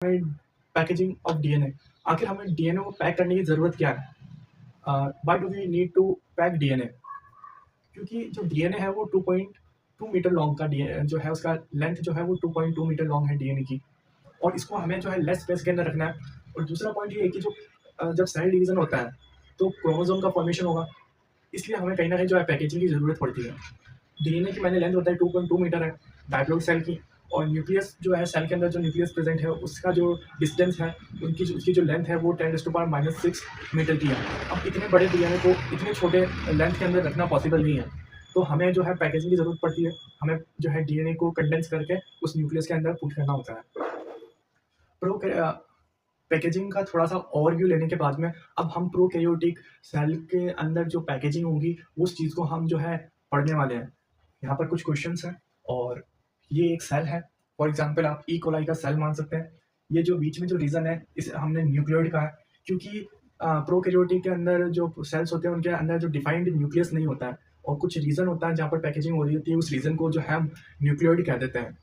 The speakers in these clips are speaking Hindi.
हमें पैकेजिंग ऑफ डीएनए। आखिर हमें डीएनए को पैक करने की ज़रूरत क्या है? Why do we need to pack DNA? क्योंकि जो डीएनए है वो 2.2 मीटर लॉन्ग का डीएनए जो है, उसका लेंथ जो है वो 2.2 मीटर लॉन्ग है डीएनए की, और इसको हमें जो है लेस स्पेस के अंदर रखना है। और दूसरा पॉइंट ये है कि जो जब सेल डिवीज़न होता है तो क्रोमोसोम का फॉर्मेशन होगा, इसलिए हमें कहीं न कहीं जो है पैकेजिंग की ज़रूरत पड़ती है। डीएनए की मैंने लेंथ होता है 2.2 मीटर है डायप्लॉइड सेल की, और न्यूक्लियस जो है सेल के अंदर जो न्यूक्लियस प्रेजेंट है उसका जो डिस्टेंस है, उसकी जो लेंथ है वो 10⁻⁻6 मीटर की है। अब इतने बड़े डीएनए को इतने छोटे लेंथ के अंदर रखना पॉसिबल नहीं है, तो हमें जो है पैकेजिंग की ज़रूरत पड़ती है। हमें जो है डीएनए को कंडेंस करके उस न्यूक्लियस के अंदर पुट करना होता है। प्रो पैकेजिंग का थोड़ा सा ओवरव्यू लेने के बाद में अब हम प्रोकैरियोटिक सेल के अंदर जो पैकेजिंग होगी उस चीज़ को हम जो है पढ़ने वाले हैं। यहाँ पर कुछ क्वेश्चंस हैं, और ये एक सेल है। फॉर एग्जांपल आप ई कोलाई का सेल मान सकते हैं। ये जो बीच में जो रीजन है इसे हमने न्यूक्लियोइड कहा है, क्योंकि प्रोकैरियोटिक के अंदर जो सेल्स होते हैं उनके अंदर जो डिफाइंड न्यूक्लियस नहीं होता है, और कुछ रीजन होता है जहाँ पर पैकेजिंग हो रही होती है, उस रीजन को जो है हम न्यूक्लियोइड कह देते हैं।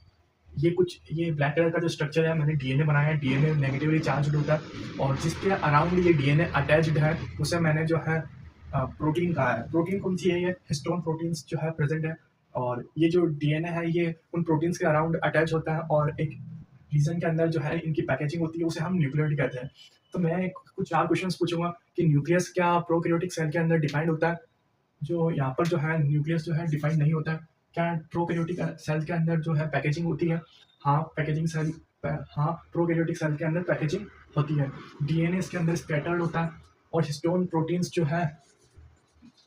ये ब्लैक कलर का जो स्ट्रक्चर है मैंने डीएनए बनाया है। डीएनए नेगेटिवली चार्ज्ड होता है, और जिसके अराउंड ये डीएनए अटैच्ड है उसे मैंने जो है प्रोटीन कहा है। प्रोटीन कौन सी है? ये हिस्टोन प्रोटीन्स जो है प्रेजेंट है, और ये जो डीएनए है ये उन प्रोटीन्स के अराउंड अटैच होता है, और एक रीजन के अंदर जो है इनकी पैकेजिंग होती है, उसे हम न्यूक्लियोइड कहते हैं। तो मैं कुछ 4 क्वेश्चंस पूछूंगा कि न्यूक्लियस क्या प्रोकैरियोटिक सेल के अंदर डिफाइंड होता है? जो यहाँ पर जो है न्यूक्लियस जो है डिफाइंड नहीं होता है। क्या प्रोकैरियोटिक सेल के अंदर जो है पैकेजिंग होती है? हाँ, हाँ, प्रोकैरियोटिक सेल के अंदर पैकेजिंग होती है। डीएनए इसके अंदर स्कैटर्ड होता है, और हिस्टोन प्रोटीन्स जो है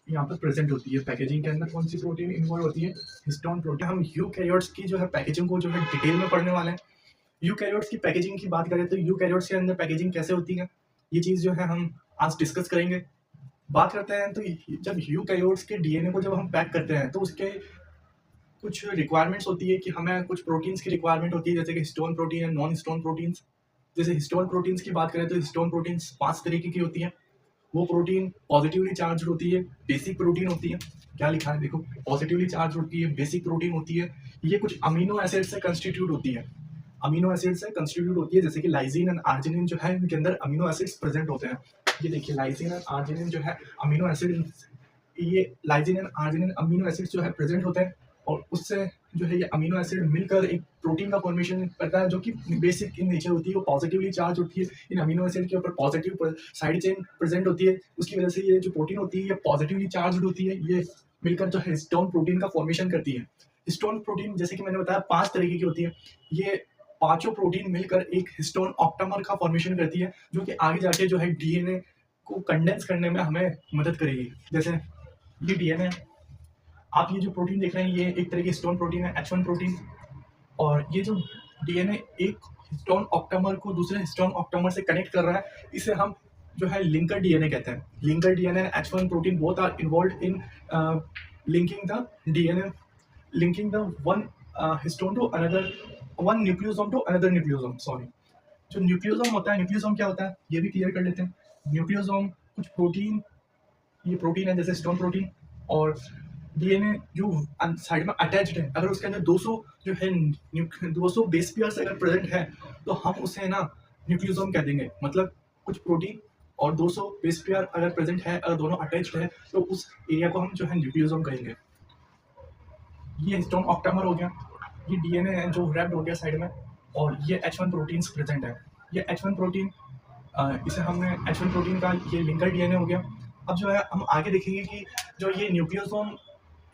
यहाँ पर प्रेजेंट होती है। पैकेजिंग के अंदर कौन सी प्रोटीन इन्वॉल्व होती है? Histone protein. हम यूकैरियोट्स की जो है पैकेजिंग को जो है डिटेल में पढ़ने वाले हैं। यूकैरियोट्स की पैकेजिंग की बात करें तो यूकैरियोट्स के अंदर पैकेजिंग कैसे होती है, ये चीज़ जो है हम आज डिस्कस करेंगे। बात करते हैं तो जब यूकैरियोट्स के डीएनए को जब हम पैक करते हैं तो उसके कुछ रिक्वायरमेंट्स होती है कि हमें कुछ प्रोटीन्स की रिक्वायरमेंट होती है, जैसे कि histone protein and non histone proteins. जैसे हिस्टोन प्रोटीन्स की बात करें तो हिस्टोन प्रोटीन्स 5 तरीके की होती हैं। वो प्रोटीन पॉजिटिवली चार्ज होती है, बेसिक प्रोटीन होती है। क्या लिखा है देखो, पॉजिटिवली चार्ज होती है, बेसिक प्रोटीन होती है। ये कुछ अमीनो एसिड से कंस्टिट्यूट होती है। अमीनो एसिड से कंस्टिट्यूट होती है, जैसे कि लाइसिन एंड आर्जिनिन जो है इनके अंदर अमीनो एसिड्स प्रेजेंट होते हैं। ये देखिए लाइसिन एंड आर्जिनिन जो है अमीनो एसिड, ये lysine and arginine amino acids जो है प्रेजेंट होते हैं, और उससे जो है ये अमीनो एसिड मिलकर एक प्रोटीन का फॉर्मेशन करता है, जो कि बेसिक इन नेचर होती है। वो पॉजिटिवली चार्ज होती है, इन अमीनो एसिड के ऊपर पॉजिटिव साइड चेन प्रेजेंट होती है। उसकी वजह से ये जो प्रोटीन होती है ये पॉजिटिवली चार्ज होती है। ये मिलकर जो है हिस्टोन प्रोटीन का फॉर्मेशन करती है। हिस्टोन प्रोटीन जैसे कि मैंने बताया 5 तरीके की होती है। ये पांचों प्रोटीन मिलकर एक हिस्टोन ऑक्टामर का फॉर्मेशन करती है, जो कि आगे जाके जो है डीएनए को कंडेंस करने में हमें मदद करेगी। जैसे ये डीएनए, आप ये जो प्रोटीन देख रहे हैं ये एक तरह की हिस्टोन प्रोटीन है, H1 प्रोटीन। और ये जो डीएनए एक हिस्टोन ऑक्टामर को दूसरे हिस्टोन ऑक्टामर से कनेक्ट कर रहा है, इसे हम जो है लिंकर डीएनए कहते हैं। Linker DNA and H1 protein both are involved in linking the DNA, linking the one histone to another, one nucleosome to another nucleosome. Sorry, जो न्यूक्लियोसोम होता है, न्यूक्लियोसोम क्या होता है ये भी क्लियर कर लेते हैं। न्यूक्लियोसोम कुछ प्रोटीन, ये प्रोटीन है जैसे हिस्टोन प्रोटीन, और डीएनए जो साइड में अटैच्ड है, अगर उसके अंदर 200 जो है 200 बेस पेयर्स अगर प्रेजेंट है तो हम उसे ना न्यूक्लियोसोम कह देंगे। मतलब कुछ प्रोटीन और 200 बेस पेयर अगर प्रेजेंट है, अगर दोनों अटैच्ड है, तो उस एरिया को हम जो है न्यूक्लियोसोम कहेंगे। ये हिस्टोन ऑक्टामर हो गया, ये डीएनए है जो रैप्ड हो गया साइड में, और ये H1 प्रोटीन्स प्रेजेंट है। ये H1 प्रोटीन, इसे हमने H1 प्रोटीन का ये लिंकर डीएनए हो गया। अब जो है हम आगे देखेंगे कि जो ये न्यूक्लियोसोम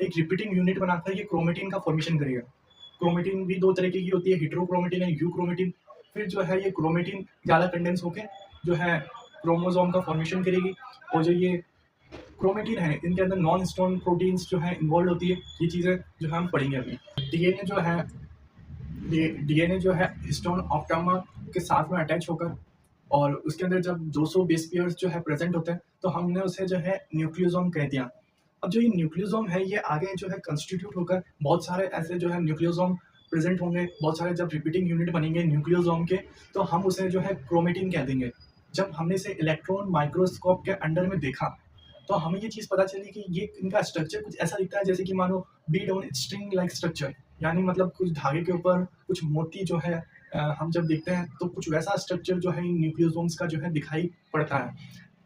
एक रिपीटिंग यूनिट बनाकर ये क्रोमेटिन का फॉर्मेशन करेगा। क्रोमेटिन भी 2 तरीके की होती है, हेटेरोक्रोमेटिन और यूक्रोमेटिन। फिर जो है ये क्रोमेटिन ज़्यादा कंडेंस होके जो है क्रोमोसोम का फॉर्मेशन करेगी, और जो ये क्रोमेटिन है इनके अंदर नॉन हिस्टोन प्रोटीन्स जो है इन्वॉल्व होती है। ये चीज़ें जो है हम पढ़ेंगे अभी। डीएनए जो है, डीएनए जो है हिस्टोन ऑक्टामर के साथ में अटैच होकर, और उसके अंदर जब 200 बेस पेयर्स जो है प्रेजेंट होते हैं, तो हमने उसे जो है न्यूक्लियोसोम कह दिया। अब जो ये न्यूक्लियोसोम है ये आगे जो है कंस्टिट्यूट होकर बहुत सारे ऐसे जो है न्यूक्लियोसोम प्रेजेंट होंगे। बहुत सारे जब रिपीटिंग यूनिट बनेंगे न्यूक्लियोसोम के, तो हम उसे जो है क्रोमेटिन कह देंगे। जब हमने इसे इलेक्ट्रॉन माइक्रोस्कोप के अंडर में देखा, तो हमें ये चीज़ पता चली कि ये इनका स्ट्रक्चर कुछ ऐसा दिखता है जैसे कि मानो Beed on string like structure, यानी मतलब कुछ धागे के ऊपर कुछ मोती जो है हम जब देखते हैं तो कुछ वैसा स्ट्रक्चर जो है इन न्यूक्लियोसोम्स का जो है दिखाई पड़ता है।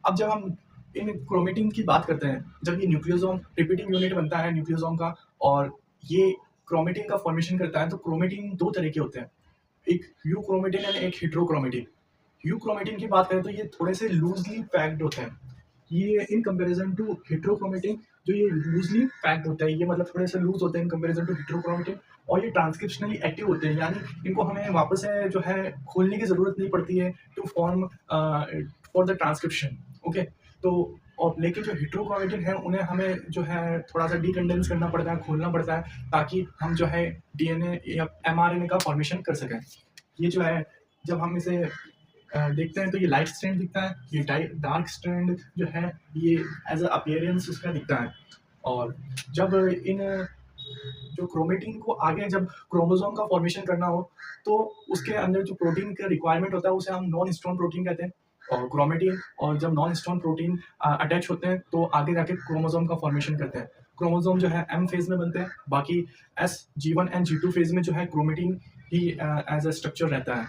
अब जब हम इन क्रोमेटिन की बात करते हैं, जब ये न्यूक्लियोसोम रिपीटिंग यूनिट बनता है न्यूक्लियोसोम का और ये क्रोमेटिन का फॉर्मेशन करता है, तो क्रोमेटिन 2 तरह के होते हैं। एक यूक्रोमेटिन एंड एक हेटेरोक्रोमेटिन। यूक्रोमेटिन की बात करें तो ये थोड़े से लूज़ली पैक्ड होते हैं। ये इन कंपैरिज़न टू हेटेरोक्रोमेटिन, जो ये लूज़ली पैक्ड होता है, ये मतलब थोड़े से लूज़ होते हैं इन कंपैरिज़न टू हेटेरोक्रोमेटिन, और ये ट्रांसक्रिप्शनली एक्टिव होते हैं, यानी इनको हमें वापस से जो है खोलने की ज़रूरत नहीं पड़ती है to form for the transcription. Okay, तो और लेकिन जो हेटेरोक्रोमेटिन है उन्हें हमें जो है थोड़ा-सा डिकंडेंस करना पड़ता है, खोलना पड़ता है, ताकि हम जो है डीएनए या एमआरएनए का फॉर्मेशन कर सकें। ये जो है, जब हम इसे देखते हैं तो ये लाइट स्ट्रैंड दिखता है, ये डार्क स्ट्रैंड जो है ये एज अ अपीयरेंस उसका दिखता है। और जब इन जो क्रोमेटिन को आगे जब क्रोमोसोम का फॉर्मेशन करना हो, तो उसके अंदर जो प्रोटीन का रिक्वायरमेंट होता है उसे हम नॉन हिस्टोन प्रोटीन कहते हैं। और क्रोमेटिन और जब नॉन हिस्टोन प्रोटीन अटैच होते हैं तो आगे जाके क्रोमोसोम का फॉर्मेशन करते हैं। क्रोमोसोम जो है एम फेज में बनते हैं, बाकी S G1 and G2 phase में जो है क्रोमेटिन ही एज अ स्ट्रक्चर रहता है।